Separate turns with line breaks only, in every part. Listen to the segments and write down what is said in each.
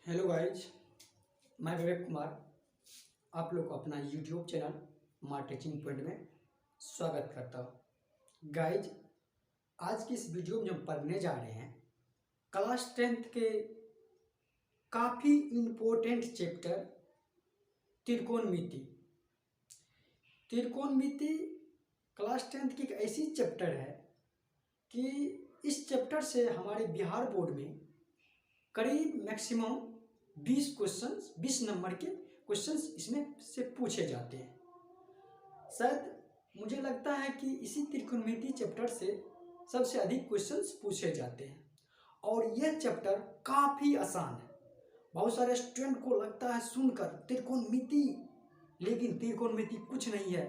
Hello guys, मैं विवेक कुमार आप लोग को अपना यूट्यूब चैनल मार टीचिंग पॉइंट में स्वागत करता हूँ। गाइज, आज की इस वीडियो में हम पढ़ने जा रहे हैं क्लास 10th के काफ़ी इम्पोर्टेंट चैप्टर त्रिकोणमिति। त्रिकोणमिति क्लास 10th की एक ऐसी चैप्टर है कि इस चैप्टर से हमारे बिहार बोर्ड में करीब मैक्सिमम 20 नंबर के क्वेश्चंस इसमें से पूछे जाते हैं। शायद मुझे लगता है कि इसी त्रिकोणमिति चैप्टर से सबसे अधिक क्वेश्चंस पूछे जाते हैं और यह चैप्टर काफ़ी आसान है। बहुत सारे स्टूडेंट को लगता है सुनकर त्रिकोणमिति, लेकिन त्रिकोणमिति कुछ नहीं है।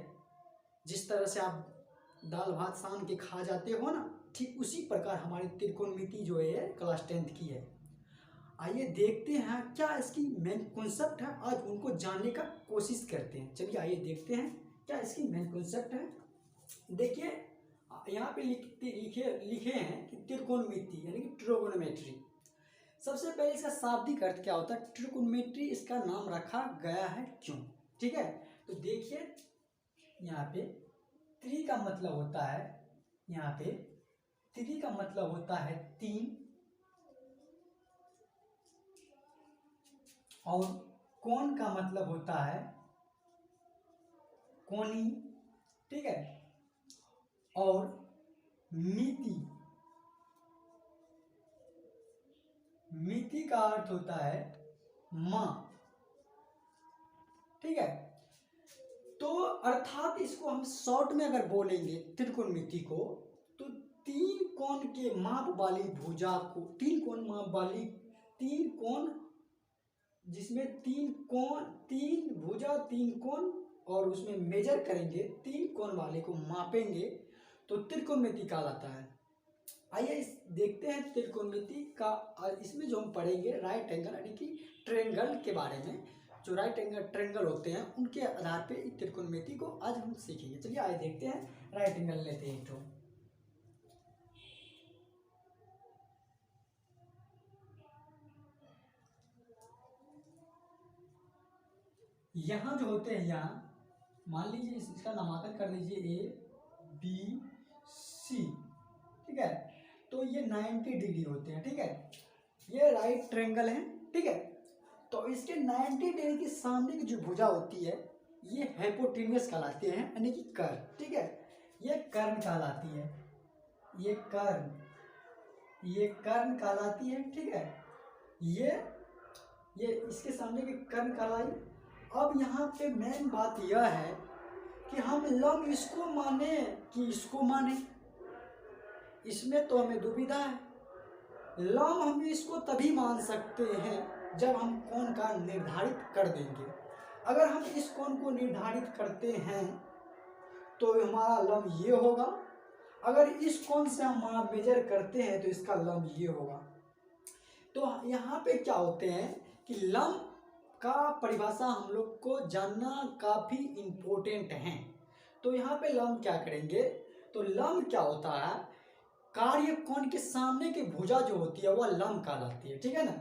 जिस तरह से आप दाल भात सान के खा जाते हो ना, ठीक उसी प्रकार हमारी त्रिकोणमिति जो है क्लास 10th की है। आइए देखते हैं क्या इसकी मेन कॉन्सेप्ट है, आज उनको जानने का कोशिश करते हैं। चलिए आइए देखते हैं क्या इसकी मेन कॉन्सेप्ट है। देखिए यहाँ पे लिखे हैं कि त्रिकोणमिति यानी कि ट्रिगोनोमेट्री। सबसे पहले इसका शाब्दिक अर्थ क्या होता है, ट्रिगोनोमेट्री इसका नाम रखा गया है क्यों। ठीक है, तो देखिए यहाँ पे त्रि का मतलब होता है, यहाँ पे त्रि का मतलब होता है 3 और कोण का मतलब होता है कोणी। ठीक है, और मिति, मिति का अर्थ होता है माप। ठीक है, तो अर्थात इसको हम शॉर्ट में अगर बोलेंगे त्रिकोणमिति को, तो 3 कोण के माप वाली भुजा को, 3 कोण माप वाली, 3 कोण जिसमें 3 कोण, 3 भुजा 3 कोण और उसमें मेजर करेंगे, 3 कोण वाले को मापेंगे तो त्रिकोणमिति कहलाता है। आइए इस देखते हैं त्रिकोणमिति का। इसमें जो हम पढ़ेंगे राइट एंगल यानी कि ट्रायंगल के बारे में, जो राइट एंगल ट्रायंगल होते हैं उनके आधार पे इस त्रिकोणमिति को आज हम सीखेंगे। चलिए आइए देखते हैं, राइट एंगल लेते हैं तो यहाँ जो होते हैं, यहाँ मान लीजिए इसका नामांकन कर लीजिए ABC। ठीक है, तो ये 90 डिग्री होते हैं। ठीक है, ये राइट ट्रायंगल है। ठीक है, तो इसके 90 डिग्री के सामने की जो भुजा होती है ये हाइपोटेन्यूस कहलाती है, यानी कि कर्व। ठीक है, ये कर्ण कहलाती है, ये कर्ण कहलाती है। ठीक है, ये इसके सामने की कर्ण कहलाई। अब यहाँ पे मेन बात यह है कि हम लंब इसको माने कि इसको माने, इसमें तो हमें दुविधा है। लंब हम इसको तभी मान सकते हैं जब हम कोण का निर्धारित कर देंगे। अगर हम इस कोण को निर्धारित करते हैं तो हमारा लंब ये होगा, अगर इस कोण से हम मेजर करते हैं तो इसका लंब ये होगा। तो यहाँ पे क्या होते हैं कि लंब का परिभाषा हम लोग को जानना काफ़ी इम्पोर्टेंट है। तो यहाँ पे लंब क्या करेंगे, तो लंब क्या होता है, कार्य कोण के सामने की भुजा जो होती है वह लंब कहलाती है। ठीक है ना,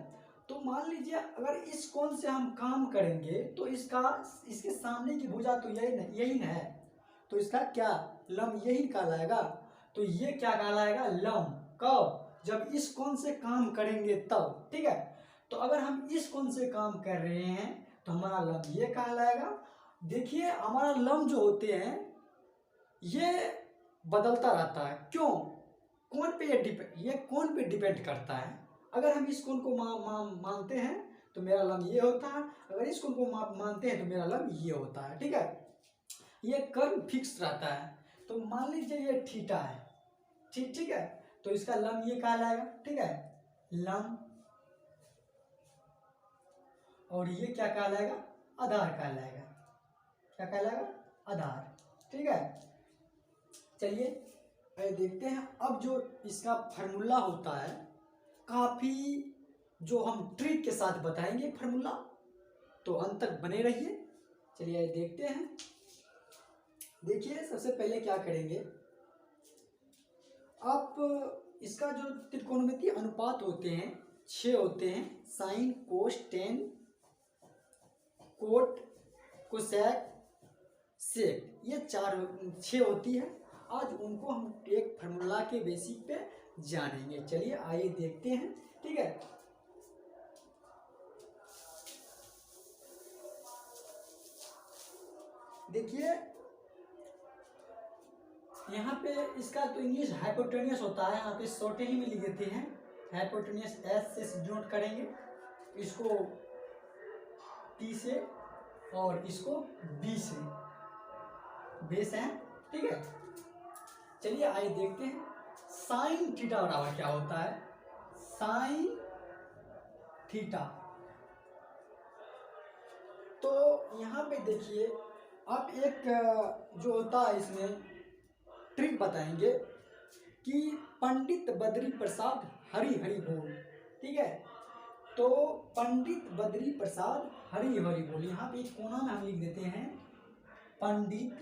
तो मान लीजिए अगर इस कोण से हम काम करेंगे तो इसके सामने की भुजा तो यही न है, तो इसका क्या लंब यही कहलाएगा। तो ये क्या कहलाएगा, लंब। कब, जब इस कोण से काम करेंगे तब। ठीक है, तो अगर हम इस कोण से काम कर रहे हैं तो हमारा लंब ये कहलाएगा। देखिए हमारा लंब जो होते हैं ये बदलता रहता है, क्यों, कोण पे ये कोण पे डिपेंड करता है। अगर हम इस कोण को मानते हैं तो मेरा लंब ये होता है, अगर इस कोण को मानते हैं तो मेरा लंब ये होता है। ठीक है, ये कर्व फिक्स रहता है। तो मान लीजिए ये थीटा है, ठीक है, तो इसका लंब ये कहलाएगा। ठीक है, लंब, और ये क्या कहलाएगा, आधार कहलाएगा। क्या कहलाएगा, आधार। ठीक है, चलिए देखते हैं। अब जो इसका फार्मूला होता है काफ़ी, जो हम ट्रिक के साथ बताएंगे फार्मूला, तो अंत तक बने रहिए। चलिए देखते हैं। देखिए सबसे पहले क्या करेंगे, आप इसका जो त्रिकोणमितीय अनुपात होते हैं 6 होते हैं, sine cos tan cot cosec sec, ये 6 होती है। आज उनको हम एक फार्मूला के बेसिक पे जानेंगे। चलिए आइए देखते हैं। ठीक है, देखिए यहाँ पे इसका तो इंग्लिश हाइपोटेनियस होता है, यहाँ पे शॉर्ट ही में लिख देते हैं। हाइपोटेनियस एस से डिनोट करेंगे, इसको टी से और इसको बी से, बेस है। ठीक है, चलिए आइए देखते हैं साइन थीटा बराबर क्या होता है। साइन थीटा, तो यहाँ पे देखिए आप एक जो होता है इसमें ट्रिक बताएंगे कि पंडित बद्री प्रसाद हरि हरि बोल। ठीक है, तो पंडित बद्री प्रसाद हरि हरि बोल, यहाँ पे एक कोना में हम लिख देते हैं पंडित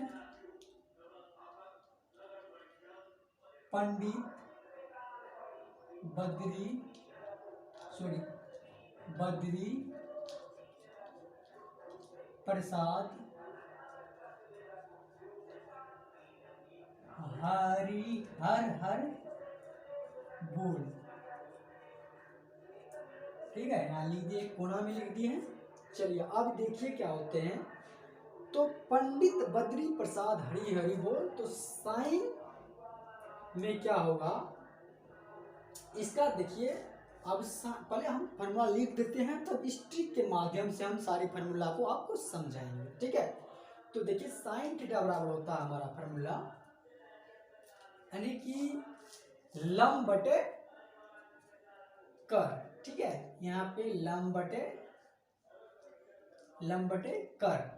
बद्री प्रसाद हरि हर बोल। ठीक है, यहाँ लिख दिए, कोना में लिख दिए हैं। चलिए अब देखिए क्या होते हैं। तो पंडित बद्री प्रसाद हरि हरि बोल, तो साइन में क्या होगा इसका देखिए। अब पहले हम फार्मूला लिख देते हैं, तब इस ट्रिक के माध्यम से हम सारी फार्मूला को आपको समझाएंगे। ठीक है, तो देखिए साइन थीटा बराबर होता है हमारा फार्मूला, यानी कि लंब बटे कर। ठीक है, यहाँ पे लंब बटे कर,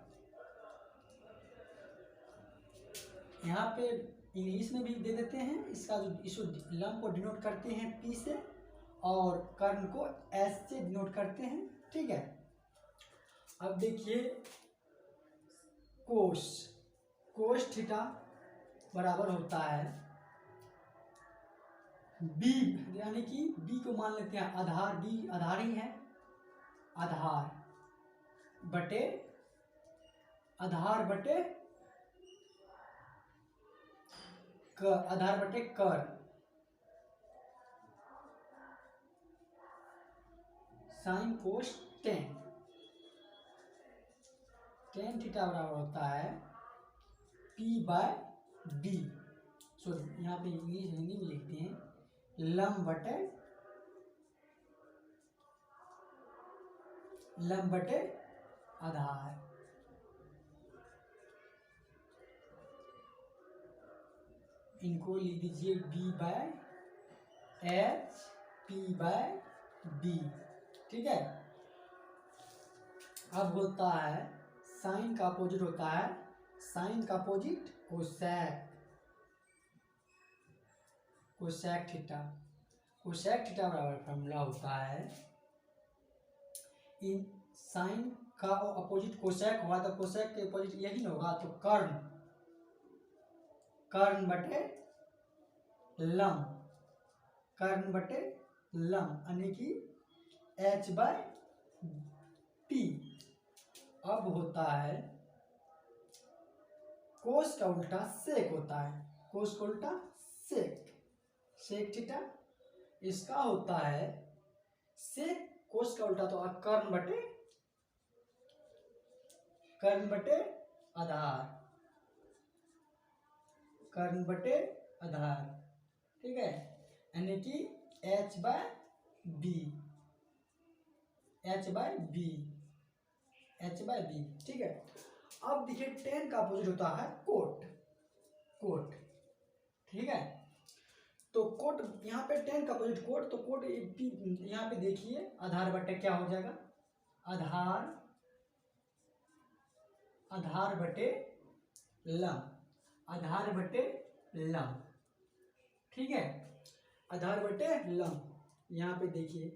यहाँ पे इंग्लिश में भी दे देते हैं। इसका जो इस लंब को डिनोट करते हैं पी से और कर्ण को एस से डिनोट करते हैं। ठीक है, अब देखिए कोस थीटा बराबर होता है बी, यानी कि बी को मान लेते हैं आधार, बी आधार ही है, आधार बटे कर साइन कोस टेन थीटा बराबर होता है पी बाय बी। सॉरी, यहाँ पे इंग्लिश हिंदी में लिखते हैं लंब बटे आधार। इनको लिख दीजिए B by H, P by B. ठीक है, अब होता है साइन का अपोजिट होता है, साइन का अपोजिट कोसेक थीटा बराबर फॉर्मूला होता है, इन साइन का अपोजिट कोसेक हुआ तो कोसेक के अपोजिट यही ना होगा, तो कर्ण बटे लंब यानी कि एच बाय पी। अब होता है कोस का उल्टा सेक होता है, कोस का उल्टा सेक थीटा, इसका होता है सेक कोस का उल्टा, तो कर्ण बटे आधार। ठीक है, यानी कि एच बाय बी। ठीक है, अब देखिए टेन का अपोजिट होता है कोट। ठीक है, तो कोट यहाँ पे टेन का अपोजिट कोट, तो कोट यहाँ पे देखिए आधार बटे क्या हो जाएगा, आधार बटे लंब। ठीक है, आधार बटे लंब, यहाँ पे देखिए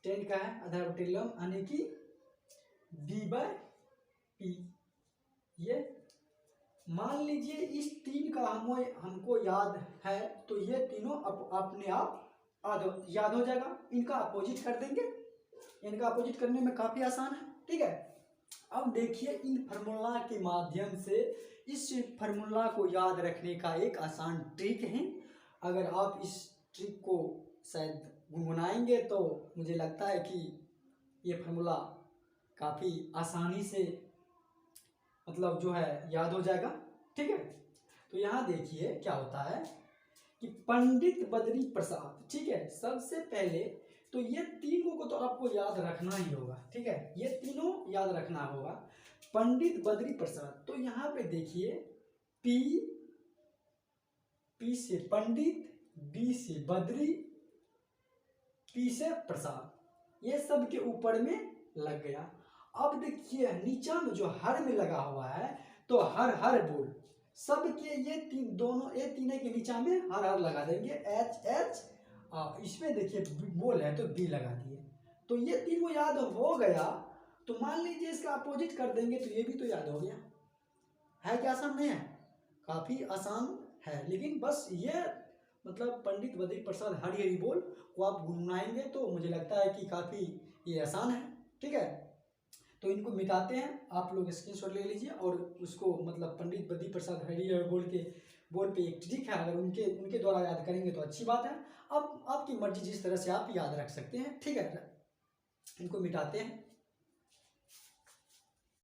टेन का है आधार बटे लंब, यानी कि बी बाय पी। ये मान लीजिए इस तीन का हमको याद है, तो ये तीनों अपने आप याद हो जाएगा। इनका अपोजिट कर देंगे, इनका अपोजिट करने में काफ़ी आसान है, ठीक है। अब देखिए इन फार्मूला के माध्यम से इस फार्मूला को याद रखने का एक आसान ट्रिक है। अगर आप इस ट्रिक को शायद गुनगुनाएंगे तो मुझे लगता है कि ये फार्मूला काफ़ी आसानी से मतलब जो है याद हो जाएगा, ठीक है। तो यहाँ देखिए क्या होता है कि पंडित बद्री प्रसाद, ठीक है। सबसे पहले तो ये तीनों को तो आपको याद रखना ही होगा, ठीक है, ये तीनों याद रखना होगा। पंडित बद्री प्रसाद, तो यहाँ पे देखिए पी से पंडित, बी से बद्री, पी से प्रसाद, ये सब के ऊपर में लग गया। अब देखिए नीचा में जो हर में लगा हुआ है, तो हर बोल सबके ये दोनों ये तीनों के नीचा में हर लगा देंगे, एच एच, इसमें देखिए बोल है तो बी लगा दिए। तो ये तीनों याद हो गया। तो मान लीजिए इसका अपोजिट कर देंगे तो ये भी तो याद हो गया। है क्या आसान नहीं है? काफ़ी आसान है, लेकिन बस ये मतलब पंडित बद्री प्रसाद हरि बोल को आप गुनगुनाएंगे तो मुझे लगता है कि काफ़ी ये आसान है, ठीक है। तो इनको मिटाते हैं, आप लोग स्क्रीनशॉट ले लीजिए और उसको मतलब पंडित बद्री प्रसाद हरि बोल पे एक ट्रिक है, अगर उनके द्वारा याद करेंगे तो अच्छी बात है। अब आपकी मर्जी जिस तरह से आप याद रख सकते हैं, ठीक है। इनको मिटाते हैं।